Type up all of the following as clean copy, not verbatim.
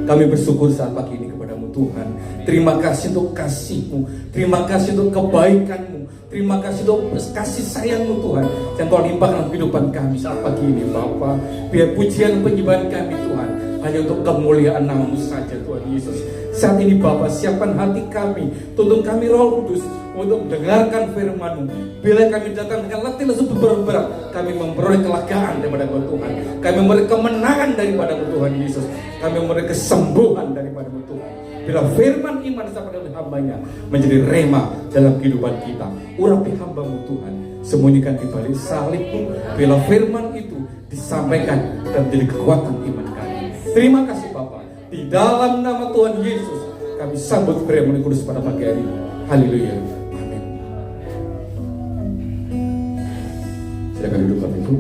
Kami bersyukur saat pagi ini kepadamu Tuhan. Terima kasih untuk kasih-Mu, terima kasih untuk kebaikan-Mu, terima kasih untuk kasih sayang-Mu Tuhan yang Kau limpahkan dalam kehidupan kami saat pagi ini Bapa. Biar pujian penyembahan kami Tuhan hanya untuk kemuliaan nama-Mu saja Tuhan Yesus. Saat ini Bapa, siapkan hati kami, tuntun kami Roh Kudus untuk mendengarkan firman-Mu. Bila kami datang dengan letih lesu berat, kami memperoleh kelegaan daripada Tuhan. Kami memperoleh kemenangan daripada Tuhan Yesus. Kami memperoleh kesembuhan daripada Tuhan. Bila firman iman disampaikan oleh hamba-Nya menjadi rema dalam kehidupan kita. Urapi hamba-Mu Tuhan, sembunyikan di balik salib-Mu. Bila firman itu disampaikan dan menjadi kekuatan iman kami. Terima kasih Bapa. Di dalam nama Tuhan Yesus kami sambut firman Kudus pada pagi hari ini. Haleluya. Amin. Silakan duduk Bapak Ibu.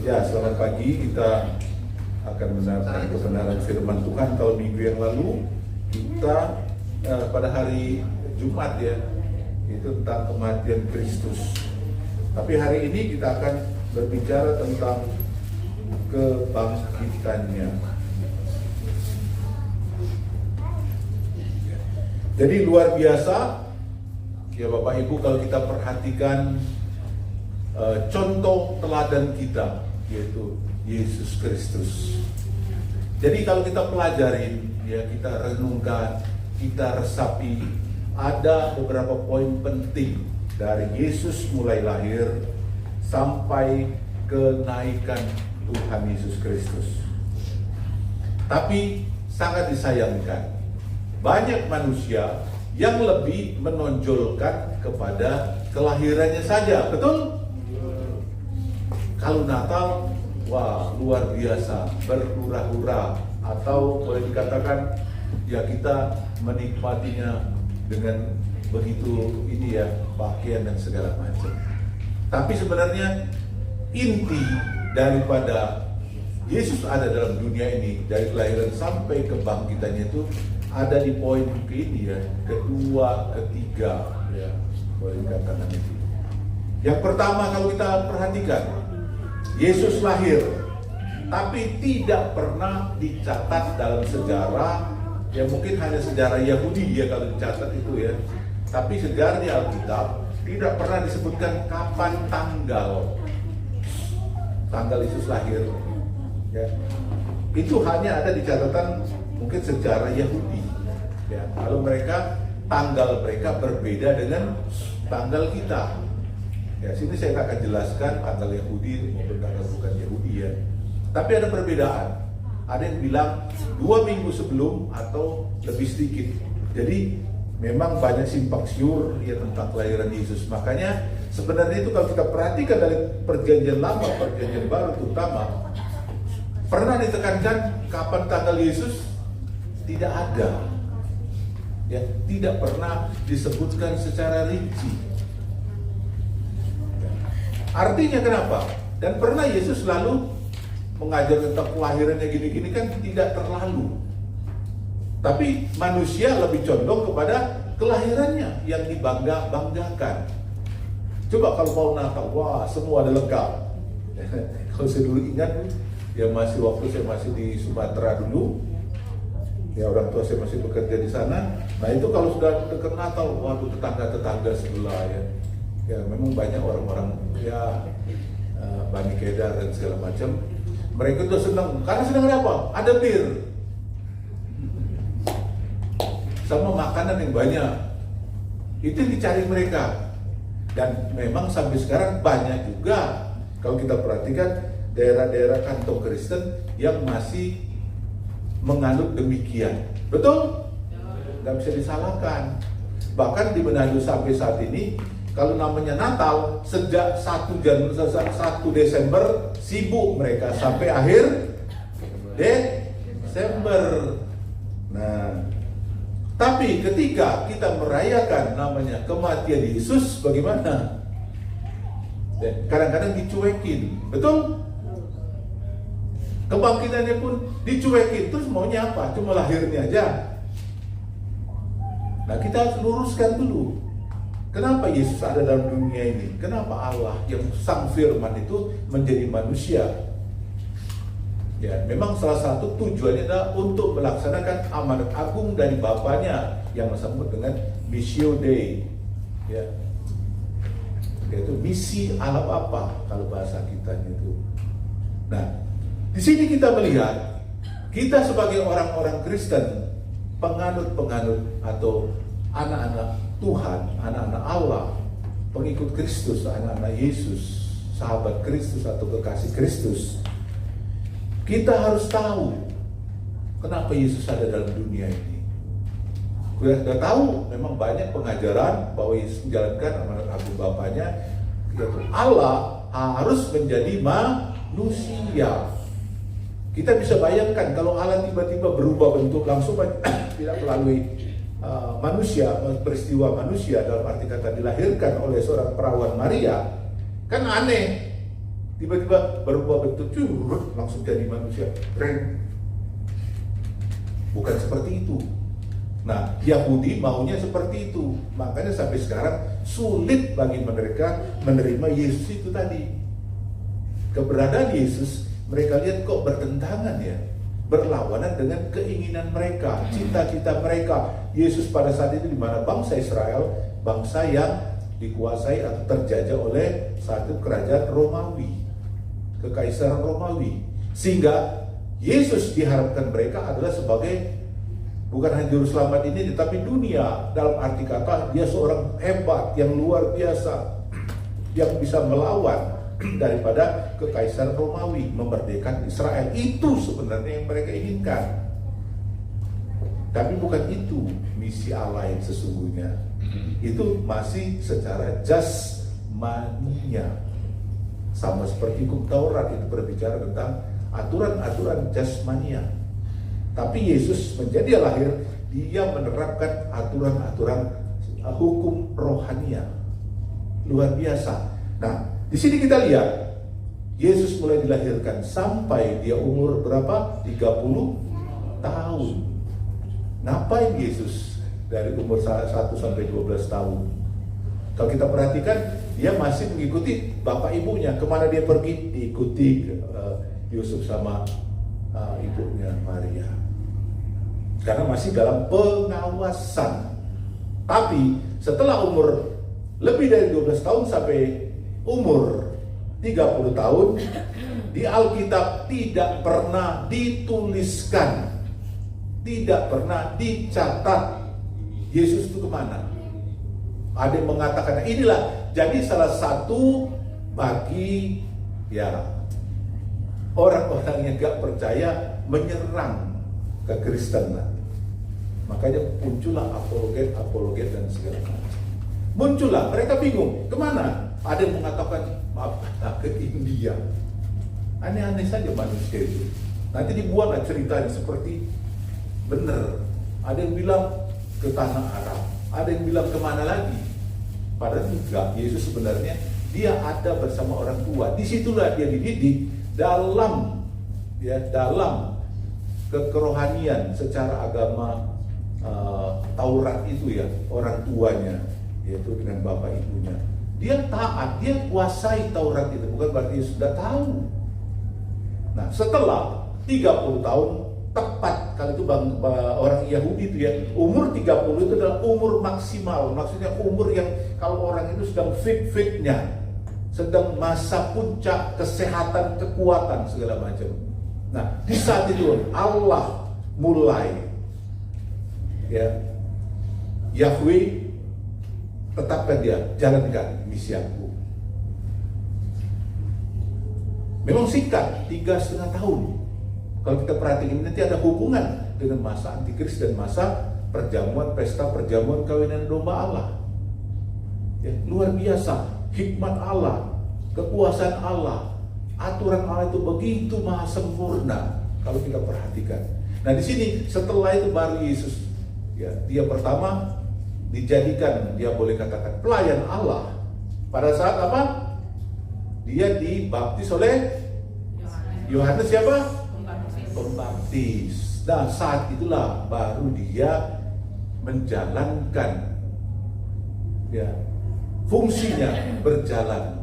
Ya, selamat pagi. Kita akan mendengarkan kebenaran firman Tuhan. Kalau minggu yang lalu kita pada hari Jumat ya, itu tentang kematian Kristus. Tapi hari ini kita akan berbicara tentang kebangkitannya. Jadi luar biasa ya Bapak Ibu kalau kita perhatikan contoh teladan kita, yaitu Yesus Kristus. Jadi kalau kita pelajarin, ya kita renungkan, kita resapi, ada beberapa poin penting dari Yesus mulai lahir sampai kenaikan Tuhan Yesus Kristus. Tapi sangat disayangkan, banyak manusia yang lebih menonjolkan kepada kelahirannya saja, betul? Kalau Natal, wah luar biasa, berhura-hura, atau boleh dikatakan ya kita menikmatinya dengan begitu ini ya, pakaian dan segala macam. Tapi sebenarnya inti daripada Yesus ada dalam dunia ini, dari kelahiran sampai kebangkitannya itu ada di poin ini ya, kedua, ketiga ya, boleh dikatakan itu. Yang pertama kalau kita perhatikan, Yesus lahir, tapi tidak pernah dicatat dalam sejarah, ya mungkin hanya sejarah Yahudi ya kalau dicatat itu ya. Tapi sejarah di Alkitab tidak pernah disebutkan kapan tanggal Yesus lahir. Ya. Itu hanya ada di catatan mungkin sejarah Yahudi. Ya, kalau tanggal mereka berbeda dengan tanggal kita. Ya, sini saya akan jelaskan tanggal Yahudi maupun tanggal bukan Yahudi ya. Tapi ada perbedaan. Ada yang bilang 2 minggu sebelum atau lebih sedikit. Jadi memang banyak simpang siur ya tentang kelahiran Yesus. Makanya sebenarnya itu kalau kita perhatikan dari perjanjian lama, perjanjian baru terutama, pernah ditekankan kapan tanggal Yesus? Tidak ada. Ya, tidak pernah disebutkan secara rinci. Artinya kenapa? Dan pernah Yesus selalu mengajar tentang kelahirannya gini-gini kan tidak terlalu. Tapi manusia lebih condong kepada kelahirannya yang dibangga-banggakan. Coba kalau mau Natal, wah semua ada lengkap. Kalau saya dulu ingat, ya waktu saya masih di Sumatera dulu, ya orang tua saya masih bekerja di sana. Nah itu kalau sudah dekat Natal, waduh tetangga-tetangga sebelah ya. Ya memang banyak orang-orang ya Bani Kedar dan segala macam. Mereka tuh senang, karena senang apa? Ada bir sama makanan yang banyak. Itu yang dicari mereka. Dan memang sampai sekarang banyak juga kalau kita perhatikan daerah-daerah kantong Kristen yang masih menganut demikian. Betul? Nggak bisa disalahkan. Bahkan di Manado sampai saat ini, kalau namanya Natal, sejak 1 Desember sibuk mereka sampai akhir Desember. Nah, tapi ketika kita merayakan namanya kematian Yesus, bagaimana? Kadang-kadang dicuekin, betul? Kebangkitannya pun dicuekin, terus maunya apa? Cuma lahirnya aja. Nah, kita harus luruskan dulu. Kenapa Yesus ada dalam dunia ini? Kenapa Allah yang Sang Firman itu menjadi manusia? Ya, memang salah satu tujuannya adalah untuk melaksanakan amanat agung dari Bapaknya yang disebut dengan Missio Dei. Ya. Yaitu misi Allah Bapa kalau bahasa kita itu. Nah, di sini kita melihat kita sebagai orang-orang Kristen, penganut-penganut atau anak-anak Tuhan, anak-anak Allah, pengikut Kristus, anak-anak Yesus, sahabat Kristus atau kekasih Kristus, kita harus tahu kenapa Yesus ada dalam dunia ini. Kita sudah tahu memang banyak pengajaran bahwa Yesus menjalankan amanat agung Bapaknya, yaitu Allah harus menjadi manusia. Kita bisa bayangkan kalau Allah tiba-tiba berubah bentuk langsung tidak melalui manusia, peristiwa manusia dalam arti kata dilahirkan oleh seorang perawan Maria, kan aneh. Tiba-tiba berubah bentuk langsung jadi manusia. Bukan seperti itu. Nah, Yahudi maunya seperti itu. Makanya sampai sekarang sulit bagi mereka menerima Yesus itu tadi. Keberadaan Yesus mereka lihat kok bertentangan ya, berlawanan dengan keinginan mereka, cita-cita mereka. Yesus pada saat itu di mana bangsa Israel, bangsa yang dikuasai atau terjajah oleh satu kerajaan Romawi, kekaisaran Romawi. Sehingga Yesus diharapkan mereka adalah sebagai bukan hanya juru selamat ini, tetapi dunia. Dalam arti kata dia seorang hebat yang luar biasa, yang bisa melawan daripada kekaisaran Romawi, memerdekakan Israel. Itu sebenarnya yang mereka inginkan. Tapi bukan itu misi Allah yang sesungguhnya. Itu masih secara jasmania. Sama seperti hukum Taurat itu berbicara tentang aturan-aturan jasmania. Tapi Yesus menjadi lahir, dia menerapkan aturan-aturan hukum rohania. Luar biasa. Nah, di sini kita lihat Yesus mulai dilahirkan sampai dia umur berapa? 30 tahun. Ngapain Yesus dari umur 1 sampai 12 tahun? Kalau kita perhatikan, dia masih mengikuti bapak ibunya. Kemana dia pergi? Diikuti Yusuf sama ibunya Maria. Karena masih dalam pengawasan. Tapi setelah umur lebih dari 12 tahun sampai umur 30 tahun, di Alkitab tidak pernah dituliskan, tidak pernah dicatat Yesus itu kemana. Ada yang mengatakan inilah jadi salah satu bagi ya orang-orang yang gak percaya menyerang kekristenan. Makanya muncullah apologet dan segala macam. Muncullah, mereka bingung kemana. Ada yang mengatakan maaf ke India. Aneh-aneh saja manusia itu. Nanti dibuatlah ceritanya seperti benar. Ada yang bilang ke tanah Arab, ada yang bilang kemana lagi. Padahal enggak. Yesus sebenarnya dia ada bersama orang tua. Disitulah dia dididik dalam kerohanian secara agama Taurat itu ya, orang tuanya yaitu dengan bapak ibunya. Dia taat, dia kuasai Taurat itu, bukan berarti dia sudah tahu. Nah, setelah 30 tahun tepat, kalau itu orang Yahudi itu ya, umur 30 itu adalah umur maksimal. Maksudnya umur yang kalau orang itu sedang fit-fitnya, sedang masa puncak kesehatan, kekuatan segala macam. Nah, di saat itu Allah mulai ya, Yahweh tetapkan dia, jalankan misi aku. Memang singkat, 3,5 tahun. Kalau kita perhatikan nanti ada hubungan dengan masa antikris dan masa perjamuan, pesta perjamuan kawinan domba Allah. Ya, luar biasa, hikmat Allah, kekuasaan Allah, aturan Allah itu begitu maha sempurna kalau kita perhatikan. Nah, di sini setelah itu baru Yesus, ya, dia pertama dijadikan, dia boleh katakan pelayan Allah. Pada saat apa? Dia dibaptis oleh Yohanes siapa? Pembaptis. Nah, saat itulah baru dia menjalankan ya fungsinya berjalan.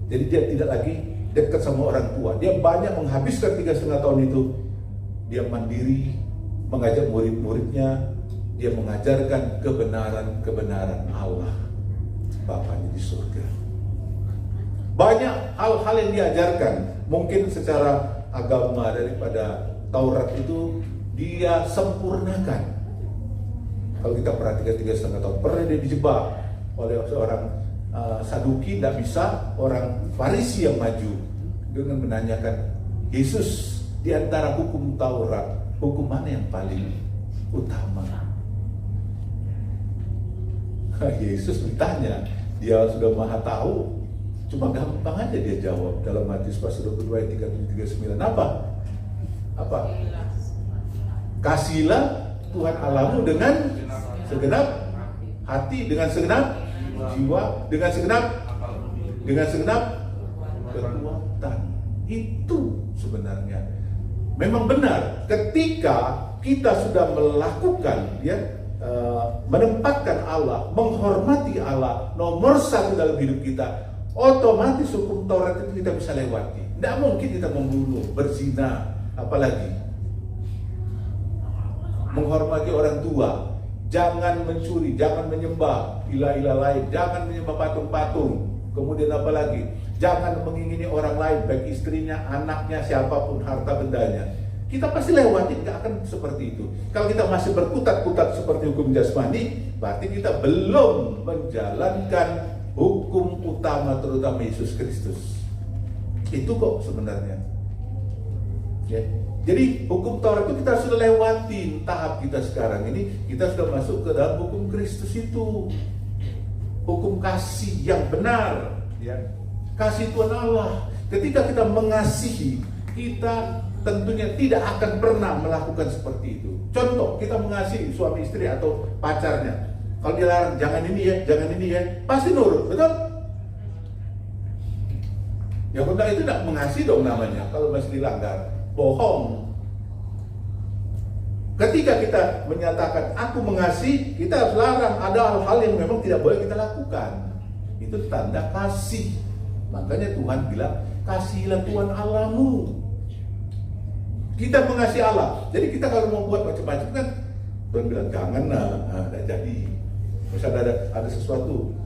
Jadi dia tidak lagi dekat sama orang tua. Dia banyak menghabiskan 3,5 tahun itu. Dia mandiri, mengajak murid-muridnya. Dia mengajarkan kebenaran-kebenaran Allah Bapanya di surga. Banyak hal-hal yang diajarkan. Mungkin secara agama daripada Taurat itu dia sempurnakan. Kalau kita perhatikan 3,5 tahun, pernah dia dijebak oleh seorang Saduki, tidak bisa, orang Farisi yang maju dengan menanyakan, Yesus, di antara hukum Taurat, hukum mana yang paling utama? Yesus ditanya, dia sudah maha tahu, cuma gampang aja dia jawab dalam Matius pasal 22 ayat 37-39. Apa? Kasihilah Tuhan Allahmu dengan segenap hati, dengan segenap jiwa, dengan segenap kekuatan. Itu sebenarnya memang benar ketika kita sudah melakukan menempatkan Allah, menghormati Allah nomor satu dalam hidup kita, otomatis hukum Taurat itu kita bisa lewati. Tidak mungkin kita membunuh, berzina, apalagi menghormati orang tua, jangan mencuri, jangan menyembah ilah-ilah lain, jangan menyembah patung-patung, kemudian apalagi jangan mengingini orang lain, baik istrinya, anaknya, siapapun, harta bendanya. Kita pasti lewatin, nggak akan seperti itu. Kalau kita masih berkutat-kutat seperti hukum jasmani, berarti kita belum menjalankan hukum utama, terutama Yesus Kristus. Itu kok sebenarnya. Ya. Jadi hukum Taurat itu kita sudah lewatin tahap kita sekarang ini. Kita sudah masuk ke dalam hukum Kristus itu. Hukum kasih yang benar. Ya. Kasih Tuhan Allah. Ketika kita mengasihi, kita tentunya tidak akan pernah melakukan seperti itu. Contoh, kita mengasihi suami istri atau pacarnya. Kalau dia larang, jangan ini ya, pasti nurut, betul? Ya kalau itu tidak mengasihi dong namanya, kalau masih dilanggar. Bohong. Ketika kita menyatakan aku mengasihi, kita harus larang. Ada hal-hal yang memang tidak boleh kita lakukan. Itu tanda kasih. Makanya Tuhan bilang, kasihilah Tuhan Allahmu. Kita mengasihi Allah. Jadi kita kalau mau buat macam-macam kan, Tuhan bilang jangan tidak jadi. Misalnya ada sesuatu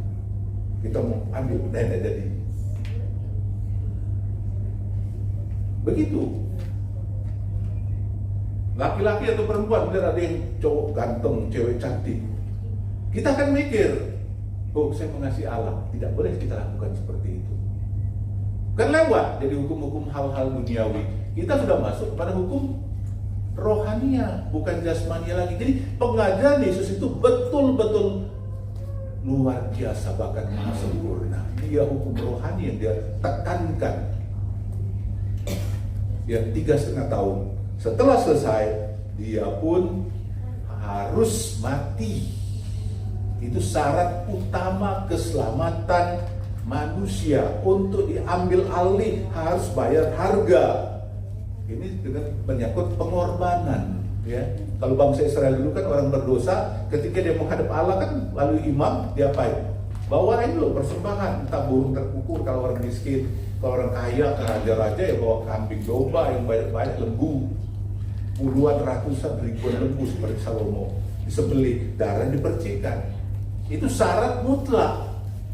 kita mau ambil, tidak jadi. Begitu. Laki-laki atau perempuan, benar ada yang cowok ganteng, cewek cantik. Kita akan mikir, oh saya mengasihi Allah, tidak boleh kita lakukan seperti itu. Kan lewat jadi hukum-hukum hal-hal duniawi. Kita sudah masuk kepada hukum rohania, bukan jasmania lagi. Jadi pengajaran Yesus itu betul-betul luar biasa, bahkan maha sempurna. Dia hukum rohani yang dia tekankan. Ya 3,5 tahun. Setelah selesai, dia pun harus mati. Itu syarat utama keselamatan manusia. Untuk diambil alih harus bayar harga. Ini dengan menyangkut pengorbanan, ya. Kalau bangsa Israel dulu kan orang berdosa, ketika dia menghadap Allah kan lalu imam dia apain? Bawain lo persembahan, entah burung terkukur kalau orang miskin, kalau orang kaya, raja-raja ya bawa kambing domba yang banyak-banyak, lembu, puluhan, ratusan, ribuan lembu seperti Salomo, disembelih, darah dipercikan. Itu syarat mutlak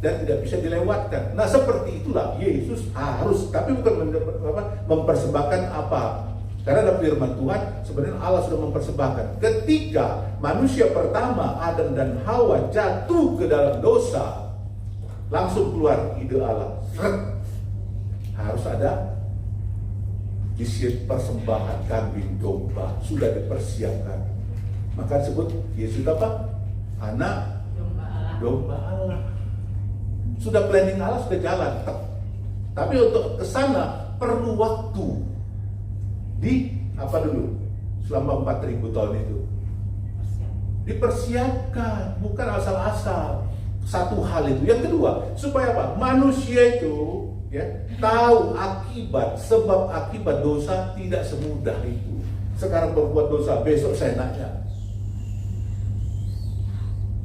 dan tidak bisa dilewatkan. Nah seperti itulah Yesus harus, tapi bukan mempersembahkan apa. Karena dalam firman Tuhan sebenarnya Allah sudah mempersembahkan. Ketika manusia pertama Adam dan Hawa jatuh ke dalam dosa, langsung keluar ide Allah. Harus ada isi persembahan kambing domba, sudah dipersiapkan. Maka disebut Yesus apa? Anak domba Allah. Sudah planning Allah, sudah jalan. Tapi untuk ke sana perlu waktu. Di apa dulu? Selama 4.000 tahun itu. Dipersiapkan, bukan asal-asal. Satu hal itu. Yang kedua, supaya apa? Manusia itu ya tahu akibat, sebab akibat dosa tidak semudah itu. Sekarang berbuat dosa, besok seenaknya.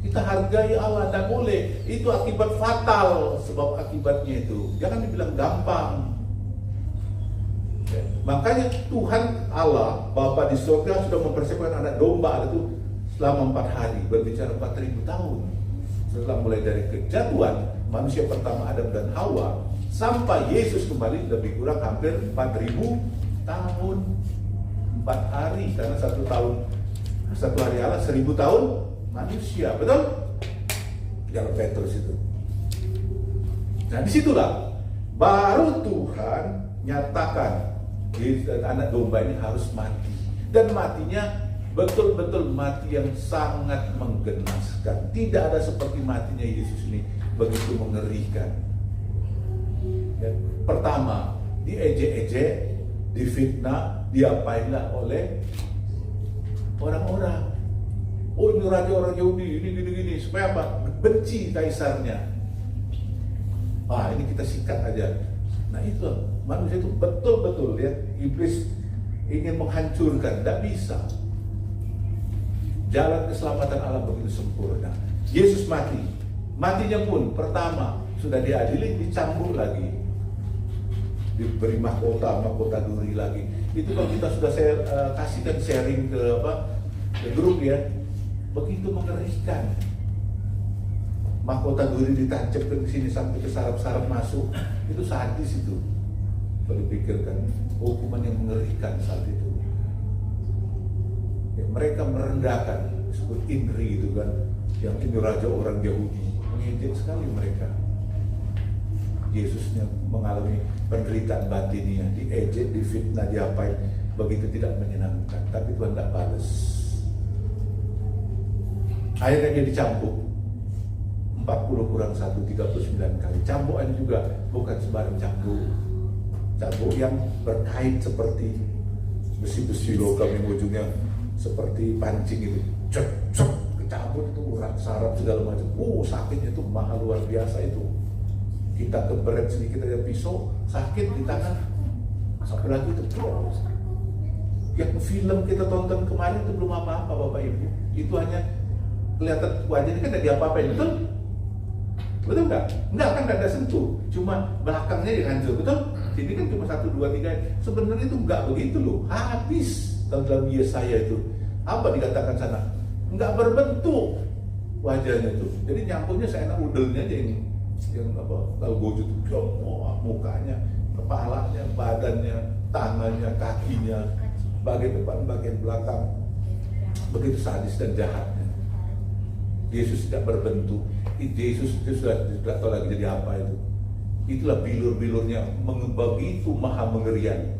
Kita hargai Allah, tidak boleh. Itu akibat fatal, sebab akibatnya itu. Jangan dibilang gampang. Ya. Makanya Tuhan Allah, Bapa di surga sudah mempersiapkan anak domba itu selama 4 hari, berbicara 4.000 tahun. Setelah mulai dari kejatuhan manusia pertama Adam dan Hawa sampai Yesus kembali, lebih kurang hampir 4.000 tahun. 4 hari, karena 1 hari Allah, 1.000 tahun manusia, betul? Jalan Petrus itu. Nah disitulah baru Tuhan nyatakan anak domba ini harus mati, dan matinya betul-betul mati yang sangat menggenaskan. Tidak ada seperti matinya Yesus ini, begitu mengerikan. Ya, pertama diejek-ejek, difitnah, diapainlah oleh orang-orang. Oh ini raja orang Yahudi, ini gini-gini, supaya apa? Benci kaisarnya. Ini kita sikat aja. Nah itu manusia itu betul-betul ya, iblis ingin menghancurkan, tidak bisa. Jalan keselamatan Allah begitu sempurna. Yesus mati, matinya pun pertama sudah diadili, dicambuk lagi, diberi mahkota duri lagi. Itu kalau kita sudah kasihkan sharing ke grup ya, begitu mengerikan. Mahkota duri ditancapkan ke sini sampai ke saraf-saraf masuk. Itu sadis itu. Kalau dipikirkan, hukuman yang mengerikan saat itu. Ya, mereka merendahkan, disebut Inri itu kan, yang ini raja orang Yahudi. Mengejek sekali mereka. Yesusnya mengalami penderitaan batinnya, diejek, difitnah, diapain, begitu tidak menyenangkan. Tapi Tuhan tidak balas. Akhirnya dia dicambuk 40 kurang 1, 39 kali. Cambukan juga bukan sembarang cambuk. Cambuk yang berkait seperti besi-besi logam yang ujungnya seperti pancing itu. Cek, cek, kecabut itu urat saraf segala macam. Sakitnya itu mahal luar biasa itu. Kita keberet sedikit aja pisau, sakit di tangan. Sampai lagi itu yang film kita tonton kemarin itu belum apa-apa Bapak Ibu. Itu hanya kelihatan wajahnya kan tidak diapa-apain, betul? Betul nggak? Enggak kan, tidak ada sentuh, cuma belakangnya yang hancur, betul? Sini kan cuma 1, 2, 3. Sebenarnya itu nggak begitu loh, habis. Dalam Yesaya itu apa dikatakan sana? Nggak berbentuk wajahnya itu. Jadi nyambungnya seenak udelnya aja ini, yang galgojo itu, mukanya, kepalanya, badannya, tangannya, kakinya, bagian depan, bagian belakang, begitu sadis dan jahatnya. Yesus tidak berbentuk. Yesus itu sudah tidak tahu lagi jadi apa itu. Itulah bilur-bilurnya begitu maha mengerikan.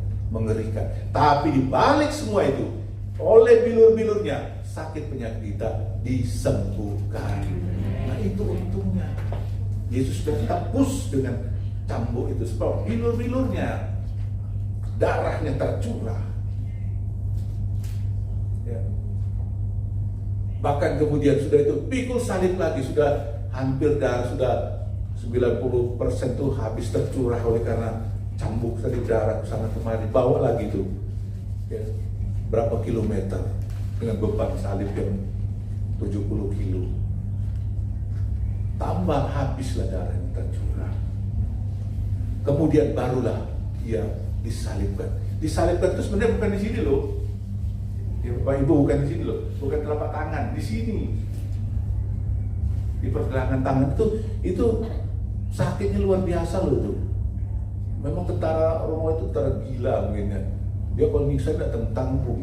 Tapi di balik semua itu, oleh bilur-bilurnya sakit penyakit kita disembuhkan. Nah itu untungnya. Yesus sudah tebus dengan cambuk itu, sebab bilur-bilurnya darahnya tercurah. Ya. Bahkan kemudian sudah itu pikul salib lagi, sudah hampir darah sudah 90% tuh habis tercurah oleh karena cambuk tadi, darah kesana kemari, bawa lagi tuh ya, berapa kilometer dengan beban salib yang 70 kilo, tambah habislah darah yang tercurah. Kemudian barulah dia disalibkan. Disalibkan itu sebenarnya bukan di sini loh. Ya, Bapak Ibu, bukan di sini loh, bukan telapak tangan, di sini, di pergelangan tangan itu sakitnya luar biasa loh itu. Memang tentara Romawi itu tentara gila mungkin ya. Dia kalau nyiksa tidak tanggung.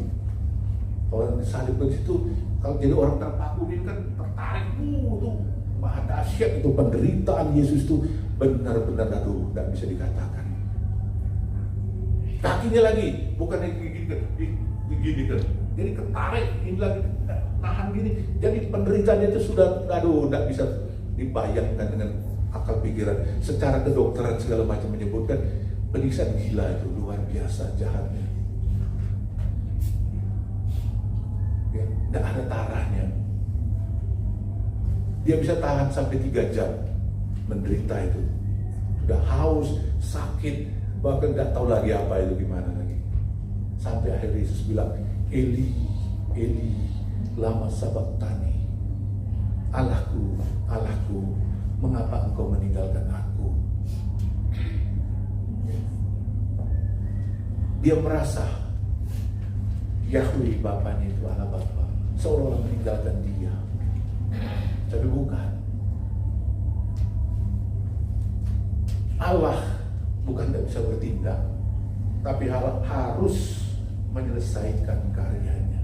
Orang disalibkan situ, kalau jadi orang terpaku ini kan tertarik, tuh maha dahsyat itu penderitaan Yesus itu benar-benar tidak bisa dikatakan. Kakinya lagi bukan gini kan. Jadi ketarik, ini lagi nahan gini. Jadi penderitaannya itu sudah, tidak bisa dibayangkan dengan akal pikiran. Secara kedokteran segala macam menyebutkan penyiksaan gila itu luar biasa jahatnya. Ya, tidak ada tarahnya. Dia bisa tahan sampai 3 jam menderita itu. Sudah haus, sakit, bahkan tidak tahu lagi apa itu gimana lagi. Sampai akhirnya Yesus bilang, Eli, Eli, lama sabachthani. Allahku, Allahku, mengapa engkau meninggalkan aku? Dia merasa Yahweh Bapaknya itu Allah Bapa, seolah-olah meninggalkan dia. Tapi bukan. Allah bukan tidak bisa bertindak, tapi Allah harus menyelesaikan karyanya.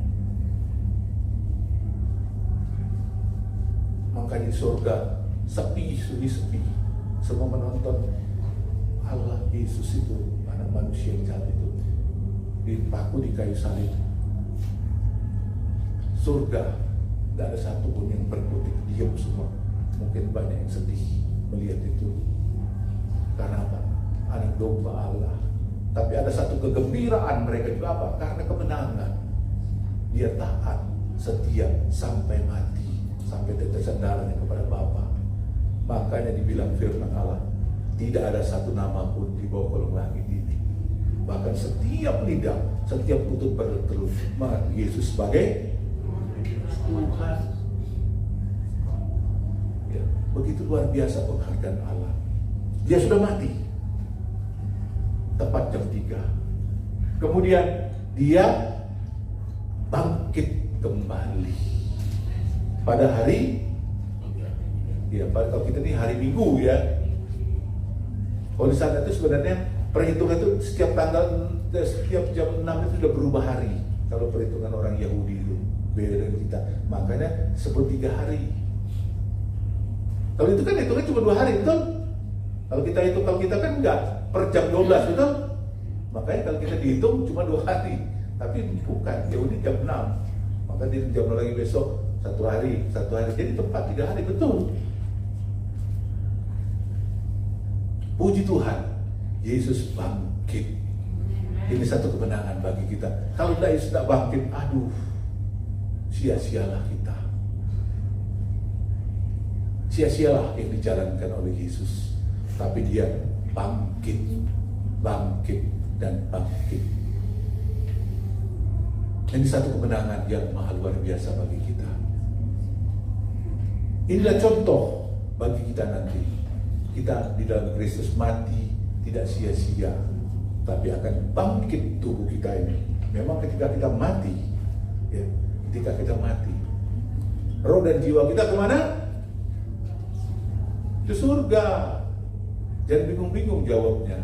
Makanya di surga sepi. Semua menonton Allah Yesus itu, anak manusia yang jahat itu, dipaku di kayu salib. Surga tidak ada satupun yang berkutik, diam semua. Mungkin banyak yang sedih melihat itu. Karena apa? Anak domba Allah. Tapi ada satu kegembiraan mereka juga apa? Karena kemenangan. Dia taat, setia sampai mati, sampai tetesan darahnya kepada Bapa. Makanya dibilang firman Allah, tidak ada satu nama pun di bawah kolong langit ini. Bahkan setiap lidah, setiap lutut berseru mengaku Yesus sebagai Tuhan. Ya, begitu luar biasa penghargaan Allah. Dia sudah mati tepat jam 3. Kemudian dia bangkit kembali pada hari, ya kalau kita ini hari Minggu ya. Kalau di sana itu sebenarnya perhitungan itu setiap jam 6 itu sudah berubah hari. Kalau perhitungan orang Yahudi itu beda dengan kita. Makanya sebut 3 hari. Kalau itu kan hitungnya cuma 2 hari, betul? Kalau kita kan enggak per jam 12, betul? Makanya kalau kita dihitung cuma 2 hari. Tapi bukan, Yahudi jam 6. Maka di jam 6 lagi besok 1 hari. Jadi tepat 3 hari, betul. Puji Tuhan, Yesus bangkit. Ini satu kemenangan bagi kita. Kalau Yesus tidak bangkit, aduh, sia-sialah kita. Sia-sialah yang dijalankan oleh Yesus. Tapi dia bangkit, dan bangkit. Ini satu kemenangan yang mahal luar biasa bagi kita. Inilah contoh bagi kita nanti. Kita di dalam Kristus mati tidak sia-sia, tapi akan bangkit tubuh kita ini. Memang ketika kita mati, ya, roh dan jiwa kita kemana? Ke surga. Jangan bingung-bingung jawabnya.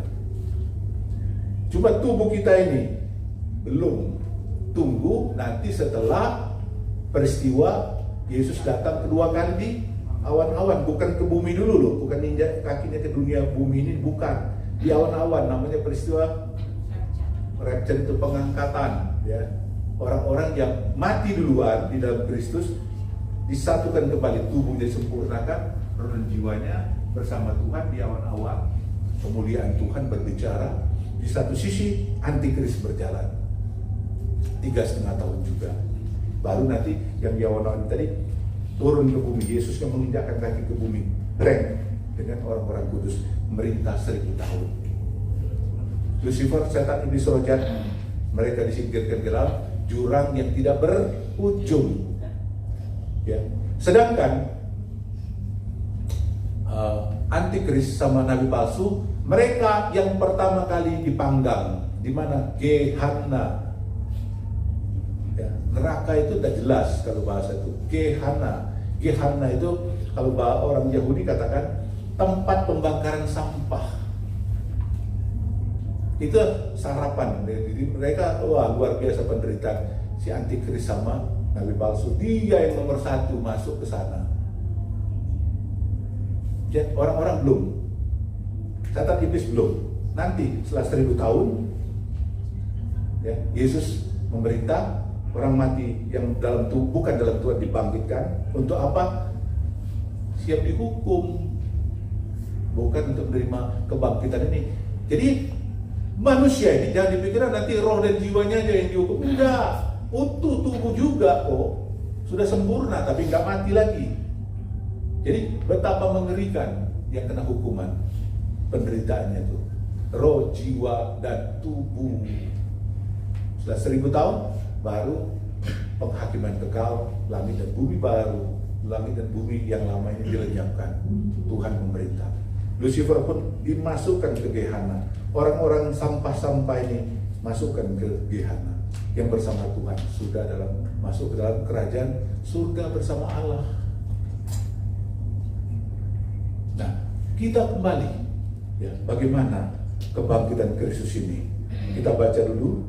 Cuma tubuh kita ini belum. Tunggu nanti setelah peristiwa Yesus datang kedua kali di awan-awan, bukan ke bumi dulu loh, bukan ninjak kakinya ke dunia bumi ini, bukan. Di awan-awan, namanya peristiwa rapture, itu pengangkatan, ya. Orang-orang yang mati duluan di dalam Kristus disatukan kembali, tubuhnya disempurnakan, roh dan jiwanya bersama Tuhan di awan-awan. Kemuliaan Tuhan berbicara. Di satu sisi antikris berjalan 3,5 tahun juga. Baru nanti yang di awan-awan tadi turun ke bumi. Yesus yang menginjakkan kaki ke bumi, rank dengan orang-orang kudus, merintah 1000 tahun. Lucifer, setan, iblis, roh jahat, mereka disingkirkan ke dalam jurang yang tidak berujung. Ya. Sedangkan antikris sama nabi palsu, mereka yang pertama kali dipanggang di mana? Gehenna. Ya, neraka itu tidak jelas kalau bahasa itu. Gehenna itu kalau orang Yahudi katakan tempat pembakaran sampah. Itu sarapan. Jadi mereka luar biasa penderitaan si antikris sama nabi palsu. Dia yang nomor 1 masuk ke sana. Jadi orang-orang belum. Setan iblis belum. Nanti setelah 1000 tahun, ya, Yesus memerintah orang mati yang dalam tubuh, bukan dalam Tuhan, dibangkitkan. Untuk apa? Siap dihukum, bukan untuk menerima kebangkitan ini. Jadi manusia ini jangan dipikirkan nanti roh dan jiwanya aja yang dihukum. Enggak, utuh tubuh juga kok. Sudah sempurna tapi nggak mati lagi. Jadi betapa mengerikan yang kena hukuman, penderitaannya itu, roh, jiwa, dan tubuh. Setelah 1000 tahun baru penghakiman kekal, langit dan bumi baru. langit dan bumi yang lama ini dilenyapkan. Tuhan memerintah. Lucifer pun dimasukkan ke Gehenna. Orang-orang sampah-sampah ini masukkan ke Gehenna. Yang bersama Tuhan sudah masuk ke dalam kerajaan surga bersama Allah. Nah, kita kembali ya, bagaimana kebangkitan Kristus ini? Kita baca dulu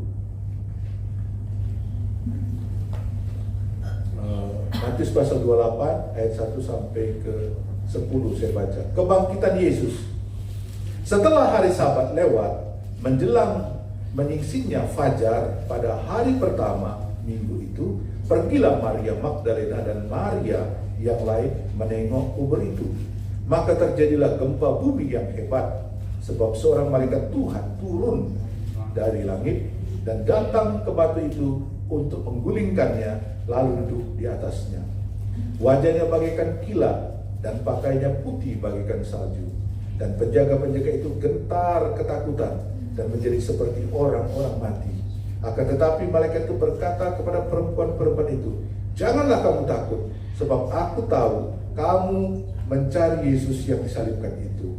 Matius pasal 28 ayat 1 sampai ke 10 saya baca. Kebangkitan Yesus. Setelah hari Sabat lewat, menjelang menyingsingnya fajar pada hari pertama minggu itu, pergilah Maria Magdalena dan Maria yang lain menengok kubur itu. Maka terjadilah gempa bumi yang hebat, sebab seorang malaikat Tuhan turun dari langit dan datang ke batu itu untuk menggulingkannya, lalu duduk di atasnya. Wajahnya bagaikan kilat dan pakaiannya putih bagaikan salju. Dan penjaga-penjaga itu gentar ketakutan dan menjadi seperti orang-orang mati. Akan tetapi malaikat itu berkata kepada perempuan-perempuan itu, "Janganlah kamu takut, sebab aku tahu kamu mencari Yesus yang disalibkan itu.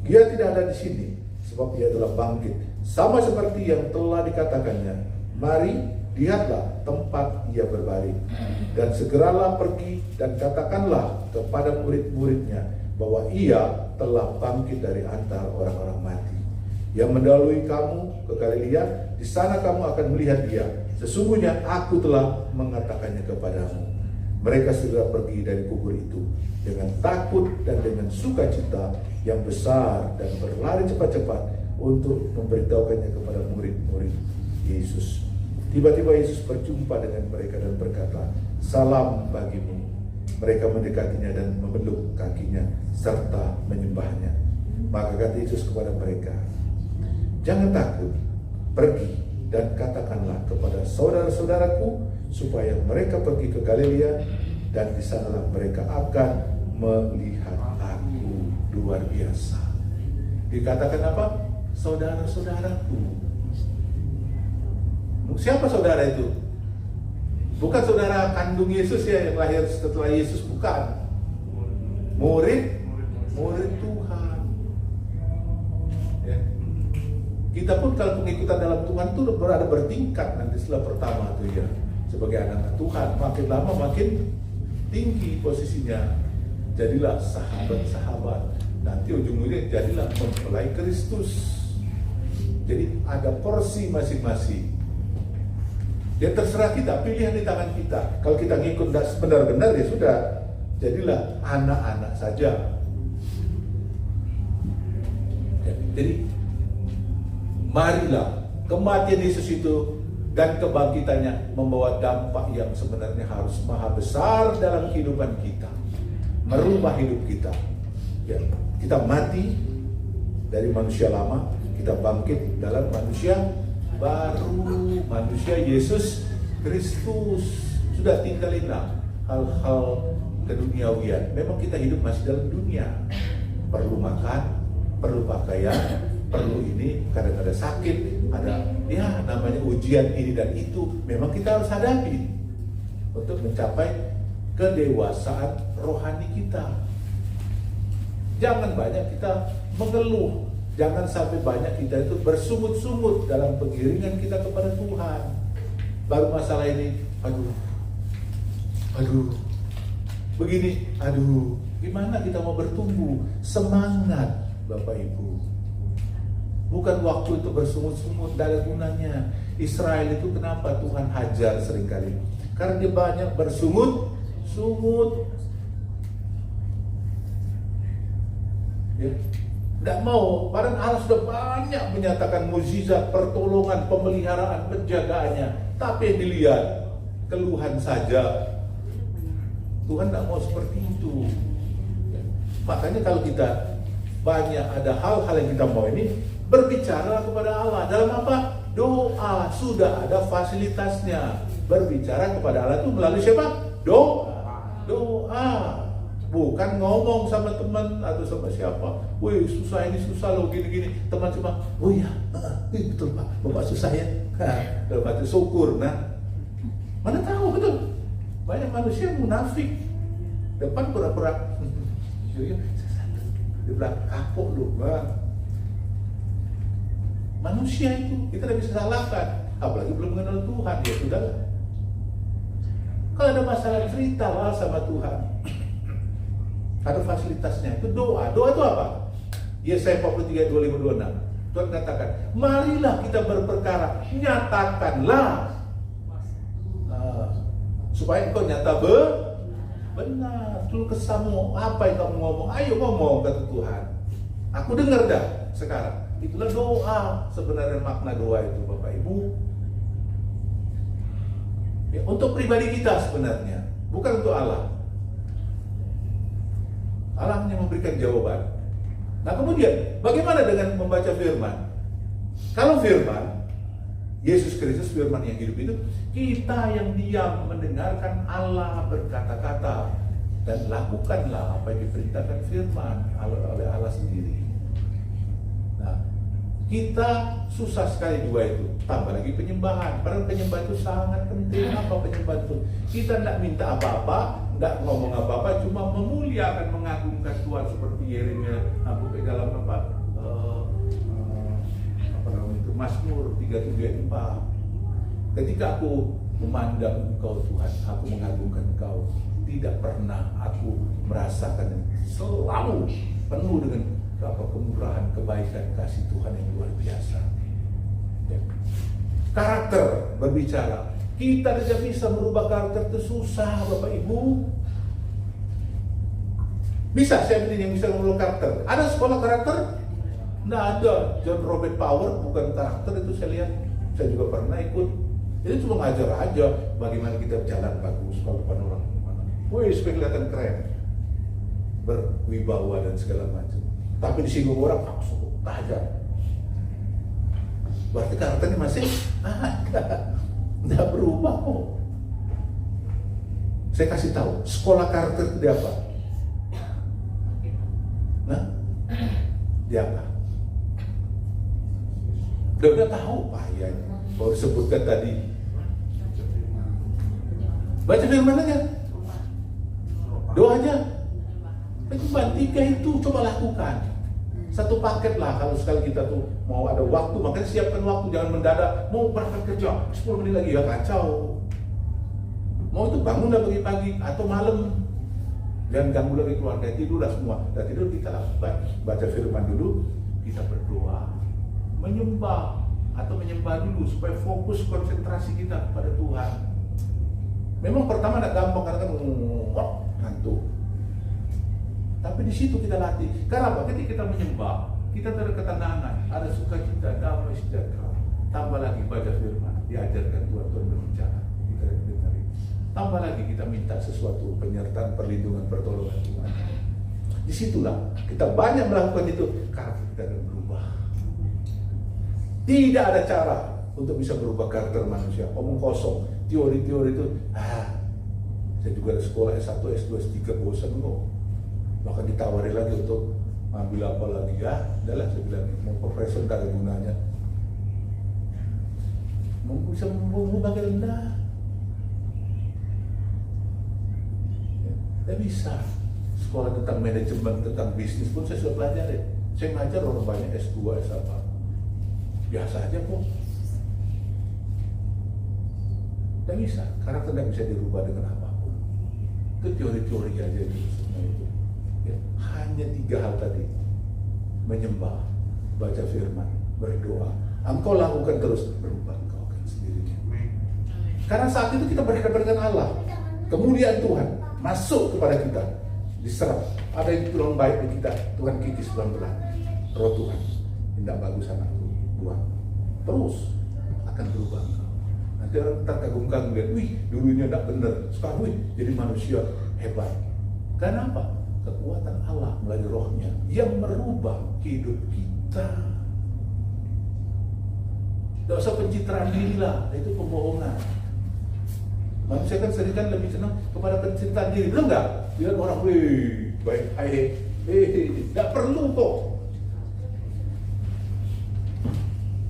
Dia tidak ada di sini, sebab dia telah bangkit, sama seperti yang telah dikatakannya. Mari, lihatlah tempat ia berbaring. Dan segeralah pergi dan katakanlah kepada murid-muridnya bahwa ia telah bangkit dari antara orang-orang mati. Yang mendahului kamu ke Galilea, di sana kamu akan melihat dia. Sesungguhnya aku telah mengatakannya kepadamu." Mereka segera pergi dari kubur itu dengan takut dan dengan sukacita yang besar dan berlari cepat-cepat untuk memberitahukannya kepada murid-murid Yesus. Tiba-tiba Yesus berjumpa dengan mereka dan berkata, "Salam bagimu." Mereka mendekatinya dan memeluk kakinya serta menyembahnya. Maka kata Yesus kepada mereka, "Jangan takut, pergi dan katakanlah kepada saudara-saudaraku supaya mereka pergi ke Galilea, dan di sanalah mereka akan melihat aku." Luar biasa. Dikatakan apa? Saudara-saudaraku. Siapa saudara itu? Bukan saudara kandung Yesus ya, yang lahir setelah Yesus, bukan. Murid Tuhan. Ya. Kita pun kalau pengikutan dalam Tuhan itu berada bertingkat nanti setelah pertama itu ya. Sebagai anak Tuhan, makin lama makin tinggi posisinya. Jadilah sahabat-sahabat. Nanti ujung-ujungnya jadilah mempelai Kristus. Jadi ada porsi masing-masing. Ya terserah kita, pilihan di tangan kita. Kalau kita ngikut benar-benar ya sudah, jadilah anak-anak saja. Ya, jadi marilah kematian Yesus itu dan kebangkitannya membawa dampak yang sebenarnya harus maha besar dalam kehidupan kita, merubah hidup kita. Ya, kita mati dari manusia lama, kita bangkit dalam manusia baru, manusia Yesus Kristus. Sudah tinggalinlah hal-hal keduniawian. Memang kita hidup masih dalam dunia, perlu makan, perlu pakaian, perlu ini, kadang ada sakit, ada ya namanya ujian ini dan itu. Memang kita harus hadapi untuk mencapai kedewasaan rohani kita. Jangan banyak kita mengeluh. Jangan sampai banyak kita itu bersungut-sungut dalam pengiringan kita kepada Tuhan. Baru masalah ini, aduh, begini, aduh, gimana kita mau bertumbuh? Semangat, Bapak Ibu. Bukan waktu itu bersungut-sungut, tidak ada gunanya. Israel itu kenapa Tuhan hajar seringkali? Karena dia banyak bersungut-sungut. Ya. Tidak mau, padahal Allah sudah banyak menyatakan mukjizat, pertolongan, pemeliharaan, penjagaannya. Tapi yang dilihat, keluhan saja. Tuhan tidak mau seperti itu. Makanya kalau kita banyak ada hal-hal yang kita mau ini, berbicara kepada Allah. Dalam apa? Doa. Sudah ada fasilitasnya. Berbicara kepada Allah itu melalui siapa? Doa. Bukan ngomong sama teman atau sama siapa. Wih susah ini, susah loh gini-gini. Teman cuma, oh ya, betul Pak, Bapak susah ya. Dalam hati syukur. Nah, mana tahu betul. Banyak manusia munafik. Depan pura-pura saya sakit. Dia bilang kapok lu bang. Manusia itu kita tidak bisa salahkan, apalagi belum mengenal Tuhan. Ya sudah. Kalau ada masalah ceritalah sama Tuhan. Ada fasilitasnya, itu doa. Doa itu apa? Yesaya 43, 25, 26. Tuhan katakan, marilah kita berperkara, nyatakanlah. Supaya engkau nyata benar. Dulu kesamu, apa yang kamu ngomong? Ayo ngomong, kata Tuhan. Aku dengar dah sekarang. Itulah doa. Sebenarnya makna doa itu Bapak Ibu. Ya, untuk pribadi kita sebenarnya, bukan untuk Allah. Allah hanya memberikan jawaban. Nah kemudian, bagaimana dengan membaca firman? Kalau firman, Yesus Kristus firman yang hidup itu, kita yang diam mendengarkan Allah berkata-kata dan lakukanlah apa yang diperintahkan firman oleh Allah sendiri. Nah, kita susah sekali dua itu. Tambah lagi penyembahan. Padahal penyembahan itu sangat penting. Apa penyembahan itu? Kita tidak minta apa-apa, tidak ngomong apa-apa, cuma memuliakan, mengagungkan Tuhan seperti Yeremia di dalam Mazmur 37 ayat 4. Ketika aku memandang Engkau Tuhan, aku mengagungkan Engkau. Tidak pernah aku merasakan selalu penuh dengan kemurahan, kebaikan, kasih Tuhan yang luar biasa. Ya. Karakter berbicara. Kita tidak bisa merubah karakter itu, susah Bapak Ibu. Bisa saya beri yang bisa merubah karakter. Ada sekolah karakter? Tidak ada. John Robert Power bukan karakter itu saya lihat. Saya juga pernah ikut. Jadi cuma ngajar aja bagaimana kita jalan bagus kalau depan orang. Wih, supaya kelihatan keren, berwibawa dan segala macam. Tapi disinggung orang langsung tajam. Berarti karakternya masih ada, tidak berubah kok. Saya kasih tahu, sekolah karakter itu dia apa? Nah, dia apa? Udah tahu bahayanya. Baru sebutkan tadi. Baca firman aja. Doanya. Cuma 3 itu coba lakukan. Satu paket lah kalau sekali kita tuh mau ada waktu, makanya siapkan waktu, jangan mendadak mau berangkat kerja 10 menit lagi ya kacau. Mau itu bangun lah pagi-pagi atau malam, jangan ganggu lagi keluarga, tidurlah semua. Dan tidur kita lakukan, baca firman dulu, kita berdoa, menyembah atau menyembah dulu supaya fokus konsentrasi kita kepada Tuhan. Memang pertama tidak gampang karena kan ngantuk. Tapi di situ kita latih. Karena apa? Ketika kita menyembah, kita ada ketenangan, ada sukacita, damai sejahtera. Tambah lagi baca firman, diajarkan Tuhan berbicara, kita dengarin. Tambah lagi kita minta sesuatu, penyertaan, perlindungan, pertolongan Tuhan. Disitulah kita banyak melakukan itu, karakter kita akan berubah. Tidak ada cara untuk bisa berubah karakter manusia. Omong kosong, teori-teori itu. Saya juga ada sekolah S1, S2, S3, bosan kok. Bahkan ditawari lagi untuk ambil apa lagi, ya udahlah saya bilang mau profesor gak ada gunanya, mau bisa mengubah rendah ya, tidak bisa. Sekolah tentang manajemen, tentang bisnis pun saya sudah pelajari. Saya ngajar orang banyak S2, S1 biasa aja kok. Tidak bisa, karakter tidak bisa dirubah dengan apapun. Itu teori-teori aja gitu semua itu. Ya, hanya 3 hal tadi: menyembah, baca firman, berdoa. Engkau lakukan terus, berubah engkau akan sendirinya. Karena saat itu kita berhadapan dengan Allah, kemuliaan Tuhan masuk kepada kita, diserap. Ada yang tulang baik di kita, Tuhan kikis pelan-pelan. Roh Tuhan, tidak bagus anakku, buang. Terus akan berubah engkau. Nanti orang terkagum-kagum lihat, wih dulunya tidak benar, sekarang wih jadi manusia hebat. Kenapa? Kekuatan Allah melalui rohnya yang merubah hidup kita. Tidak usah pencitraan diri lah, itu pembohongan. Manusia kan sering kan lebih senang kepada pencitraan diri, betul nggak? Biar orang, wih baik, tidak perlu kok.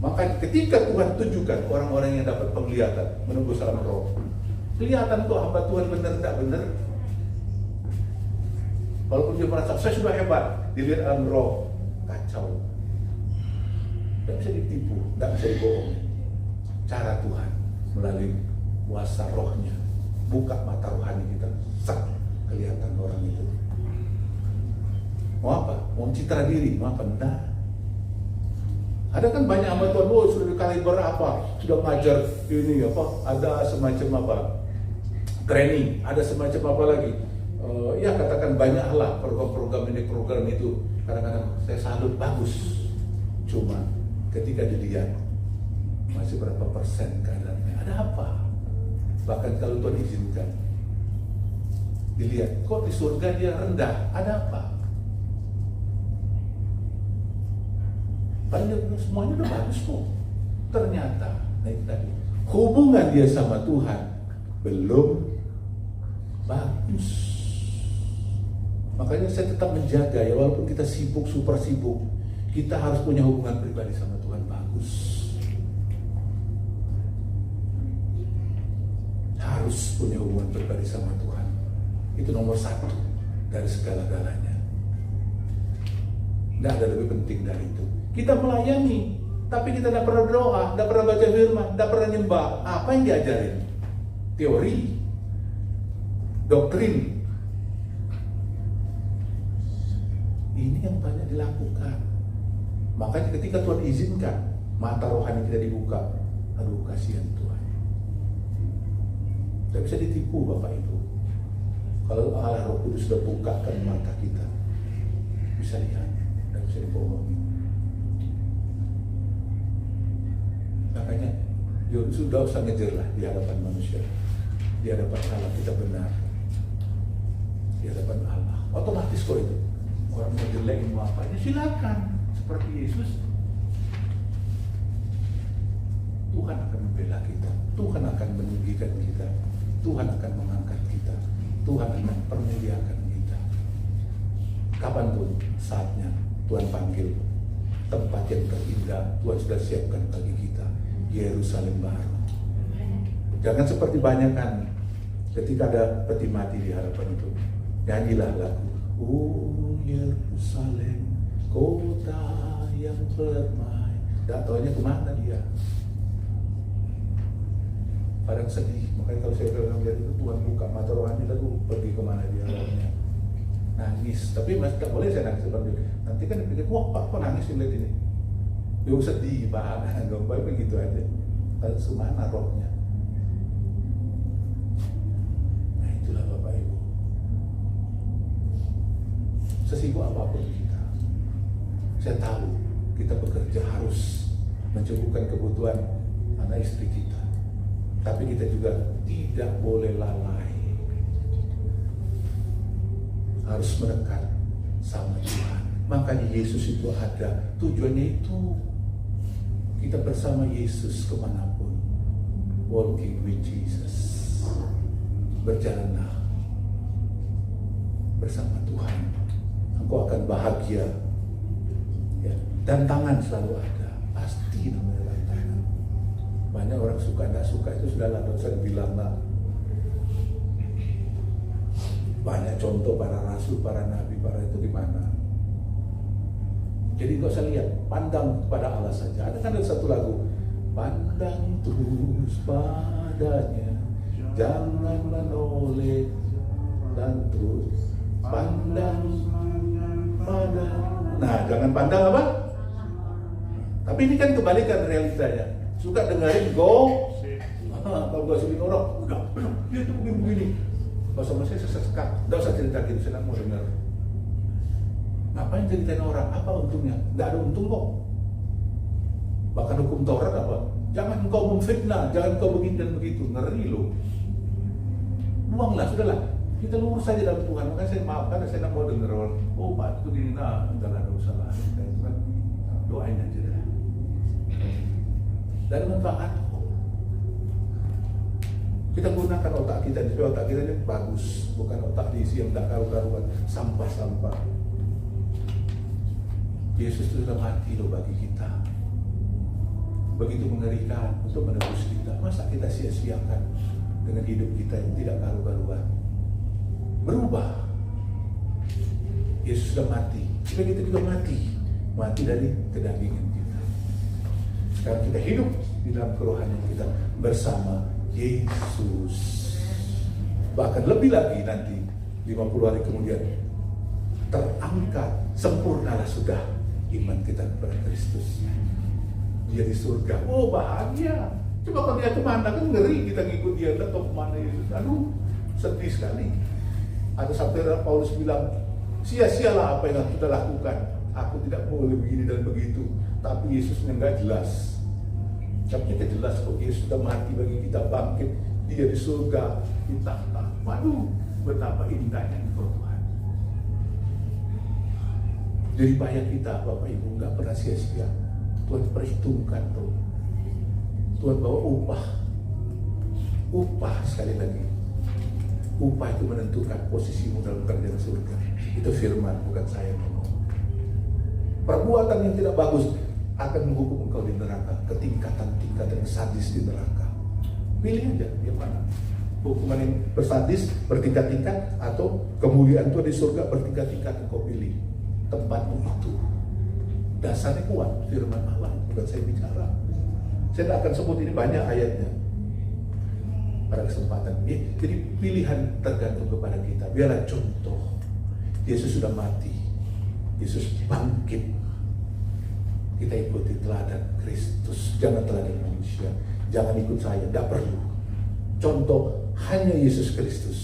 Maka ketika Tuhan tunjukkan orang-orang yang dapat penglihatan menembus alam roh, kelihatan kok hamba Tuhan benar tidak benar. Walaupun dia merasa saya sudah hebat, dilihat dalam roh kacau. Tidak bisa ditipu, tidak bisa dibohongi. Cara Tuhan melalui kuasa rohnya buka mata rohani kita, sak kelihatan orang itu. Mau apa? Mau citra diri, mau apa? Enggak. Ada kan banyak hamba Tuhan, sudah dikali berapa, sudah ngajar ini apa? Ada semacam apa? Training, ada semacam apa lagi? Ya katakan banyaklah program-program ini, program itu. Kadang-kadang saya salut, bagus. Cuma ketika dilihat masih berapa persen keadaannya, ada apa? Bahkan kalau Tuhan izinkan dilihat, kok di surga dia rendah, ada apa? Banyak, semuanya udah bagus kok. Ternyata tadi hubungan dia sama Tuhan belum bagus. Makanya saya tetap menjaga ya, walaupun kita sibuk, super sibuk, kita harus punya hubungan pribadi sama Tuhan bagus. Harus punya hubungan pribadi sama Tuhan. Itu nomor satu dari segala-galanya. Tidak ada lebih penting dari itu. Kita melayani, tapi kita tidak pernah berdoa, tidak pernah baca firman, tidak pernah nyembah. Apa yang diajarin? Teori, doktrin. Ini yang banyak dilakukan. Makanya ketika Tuhan izinkan mata rohani kita dibuka, aduh kasihan Tuhan. Tidak bisa ditipu Bapak Ibu. Kalau Allah Roh Kudus sudah bukakan mata kita, bisa lihat, tidak bisa dibohongi. Makanya sudah usah ngejar lah di hadapan manusia, di hadapan Allah kita benar, di hadapan Allah. Otomatis kok itu. Orang mau jelekin mau apa, ya silakan. Seperti Yesus, Tuhan akan membela kita, Tuhan akan meninggikan kita, Tuhan akan mengangkat kita, Tuhan akan mempermuliakan kita. Kapanpun saatnya Tuhan panggil, tempat yang terindah Tuhan sudah siapkan bagi kita, Yerusalem baru. Jangan seperti banyak kan ketika ada peti mati di hadapan itu, nyanyilah lagu, oh Yerusalem, kota yang permai. Tidak tahunya kemana dia. Kadang sedih. Makanya kalau saya bilang lihat itu Tuhan buka mata rohani, lalu pergi kemana dia rohnya. Nangis. Tapi masih tak boleh saya nangis seperti itu. Nanti kan dipikir, wah Pak kok nangis lihat ini. Dia sedih Pak. Gak begitu aja. Lalu semana rohnya. Nah itulah Bapak Ibu. Sesibuk apapun kita, saya tahu kita bekerja harus mencukupkan kebutuhan anak istri kita, tapi kita juga tidak boleh lalai, harus mendekat sama Tuhan. Makanya Yesus itu ada, tujuannya itu kita bersama Yesus kemanapun, walking with Jesus, berjalanlah bersama Tuhan. Engkau akan bahagia ya. Tantangan selalu ada, pasti namanya tantangan. Banyak orang suka tidak suka itu sudah lah, saya bilang lah. Banyak contoh para rasul, para nabi, para itu di mana. Jadi nggak usah lihat, pandang kepada Allah saja. Ada kan ada satu lagu, pandang terus padanya, jangan menoleh dan terus pandang pada. Nah, jangan pandang apa? Tapi ini kan kebalikan realitanya. Suka dengerin go. Kalau gosipin orang, enggak, dia tuh begini. Kalau sama saya sesekak, enggak usah cerita gitu, saya mau dengar. Ngapain ceritain orang? Apa untungnya? Enggak ada untung kok. Bahkan hukum Taurat apa? Jangan engkau memfitnah, jangan engkau begini dan begitu. Ngeri loh. Buanglah, sudahlah. Kita lurus saja dalam Tuhan. Makanya saya maafkan, saya tidak mau dengar orang, oh Pak itu gini, nah enggak ada usah lah. Doain aja dah. Dan manfaat. Kita gunakan otak kita, supaya otak kita ini bagus, bukan otak diisi yang tak karu-karuan, sampah-sampah. Yesus itu sudah mati loh bagi kita. Begitu mengerikan untuk menebus kita. Masa kita sia-siakan dengan hidup kita yang tidak karu-karuan? Berubah. Yesus sudah mati, supaya kita juga mati dari kedagingan kita. Sekarang kita hidup di dalam kerohanian kita bersama Yesus. Bahkan lebih lagi nanti 50 hari kemudian terangkat, sempurnalah sudah iman kita kepada Kristus. Dia di surga, oh bahagia. Coba kalau dia kemana, kan ngeri kita ngikut dia, atau kemana Yesus. Aduh, sedih sekali. Ada sampai Paulus bilang, sia-sialah apa yang kita lakukan. Aku tidak boleh begini dan begitu. Tapi Yesusnya nggak jelas. Tapi kita jelas kok, Yesus sudah mati bagi kita, bangkit. Dia di surga, kita tak. Waduh, betapa indahnya engkau Tuhan. Jadi payah kita, Bapak Ibu, nggak pernah sia-sia. Tuhan perhitungkan tuh. Tuhan bawa upah sekali lagi. Upah itu menentukan posisimu dalam kerajaan surga. Itu firman, bukan saya ngomong. Perbuatan yang tidak bagus akan menghukum engkau di neraka, ketingkatan-tingkatan yang sadis di neraka. Pilih aja, dia mana? Hukuman yang bersadis, bertingkat-tingkat, atau kemuliaan Tuhan di surga bertingkat-tingkat. Engkau pilih tempatmu itu. Dasarnya kuat, firman Allah, bukan saya bicara. Saya tidak akan sebut ini, banyak ayatnya pada kesempatan ini. Jadi pilihan tergantung kepada kita. Biarlah contoh. Yesus sudah mati, Yesus bangkit. Kita ikuti teladan Kristus, jangan teladan manusia. Jangan ikut saya, tidak perlu. Contoh hanya Yesus Kristus.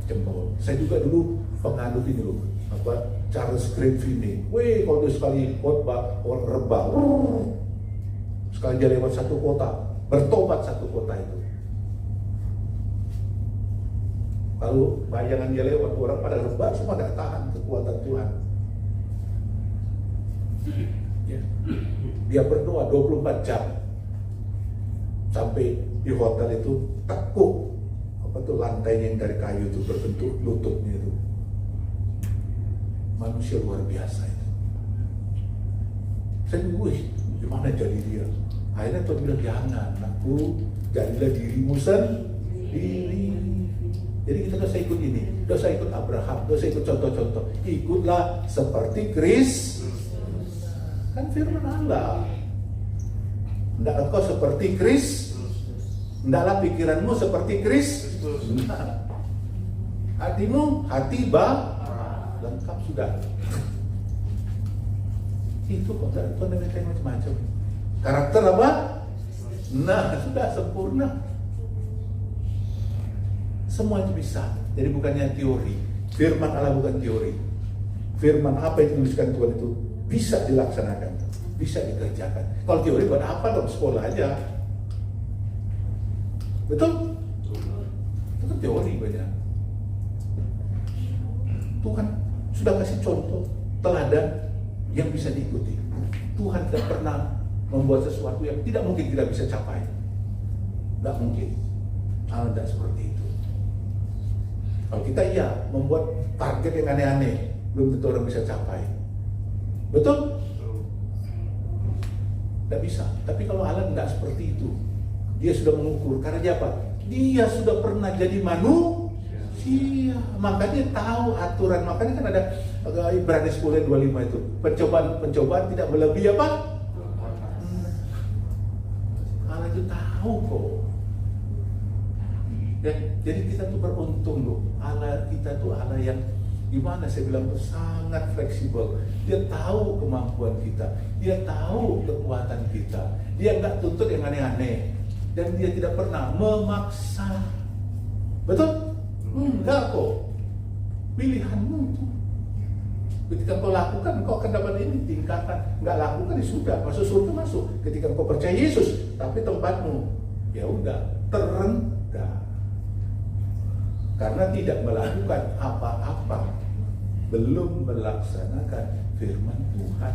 Jempol. Saya juga dulu penganut ini loh, Charles Greenfield. Wih, kalau dia sekali khotbah orang rebah. Sekali dia lewat satu kota, bertobat satu kota itu. Lalu bayangan dia lewat, orang pada rebah, semua tidak tahan kekuatan Tuhan. Ya. Dia berdoa 24 jam sampai di hotel itu tekuk, lantainya yang dari kayu itu berbentuk lututnya itu. Manusia luar biasa itu. Saya wih, gimana jadi dia? Akhirnya Tuhan bilang, jangan, aku jadilah dirimu sendiri. Jadi kita gak usah ikut ini, gak usah ikut Abraham, gak usah ikut contoh-contoh. Ikutlah seperti Kristus. Kan firman Allah. Hendaklah kau seperti Kristus. Hendaklah pikiranmu seperti Kristus. Hatimu, hati lengkap sudah. Itu kok Tuhan minta macam-macam. Karakter apa? Nah, sudah sempurna. Semua itu bisa. Jadi bukannya teori. Firman Allah bukan teori. Firman apa yang dituliskan Tuhan itu bisa dilaksanakan, bisa dikerjakan. Kalau teori buat apa dong, sekolah aja. Betul? Itu kan teori banyak. Tuhan sudah kasih contoh, teladan yang bisa diikuti. Tuhan tidak pernah membuat sesuatu yang tidak mungkin kita bisa capai. Tidak mungkin. Allah tidak seperti itu. Kalau kita membuat target yang aneh-aneh, belum tentu orang bisa capai. Betul? Tidak bisa. Tapi kalau Allah tidak seperti itu, dia sudah mengukur. Karena dia apa? Dia sudah pernah jadi manusia. Maka dia tahu aturan. Makanya kan ada Ibrani 10:25 itu. Pencobaan tidak melebihi apa? Allah itu tahu kok. Ya, jadi kita tuh beruntung loh. Allah kita tuh Allah yang gimana saya bilang sangat fleksibel. Dia tahu kemampuan kita, dia tahu kekuatan kita. Dia nggak tuntut yang aneh-aneh dan dia tidak pernah memaksa. Betul? Enggak kok. Pilihanmu itu. Ketika kau lakukan, kau akan dapat ini tingkatan. Nggak lakukan, ya sudah masuk surga masuk. Ketika kau percaya Yesus, tapi tempatmu ya udah terendah. Karena tidak melakukan apa-apa, belum melaksanakan firman Tuhan.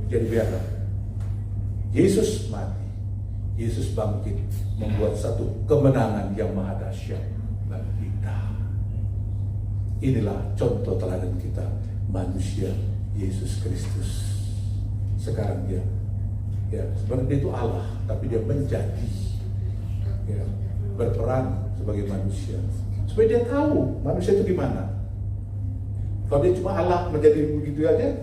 Jadi biarlah Yesus mati, Yesus bangkit, membuat satu kemenangan yang maha dahsyat bagi kita. Inilah contoh teladan kita, manusia Yesus Kristus. Sekarang dia, sebenarnya dia itu Allah, tapi dia menjadi, berperan sebagai manusia supaya dia tahu manusia itu gimana. Kalau dia cuma Allah menjadi begitu aja,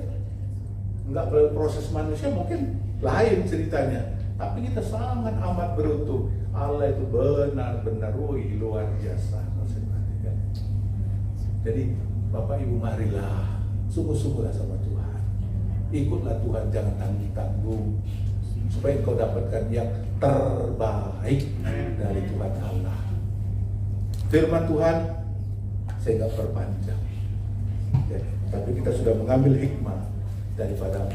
nggak proses manusia mungkin lain ceritanya. Tapi kita sangat amat beruntung. Allah itu benar-benar luar biasa. Jadi Bapak Ibu marilah sungguh-sungguhlah sama Tuhan. Ikutlah Tuhan, jangan tanggung-tanggung, supaya kau dapatkan yang terbaik dari Tuhan Allah. Firman Tuhan saya nggak perpanjang, ya, tapi kita sudah mengambil hikmah daripada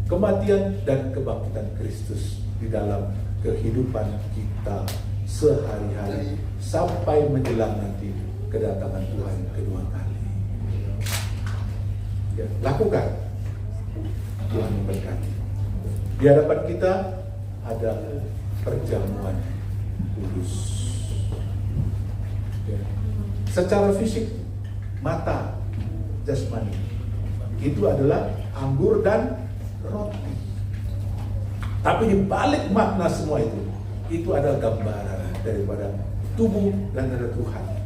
kematian dan kebangkitan Kristus di dalam kehidupan kita sehari-hari sampai menjelang nanti kedatangan Tuhan kedua kali. Ya, lakukan. Tuhan memberkati. Di hadapan kita ada perjamuan kudus. Ya. Secara fisik, mata, jasmani, itu adalah anggur dan roti. Tapi di balik makna semua itu adalah gambaran daripada tubuh dan darah Tuhan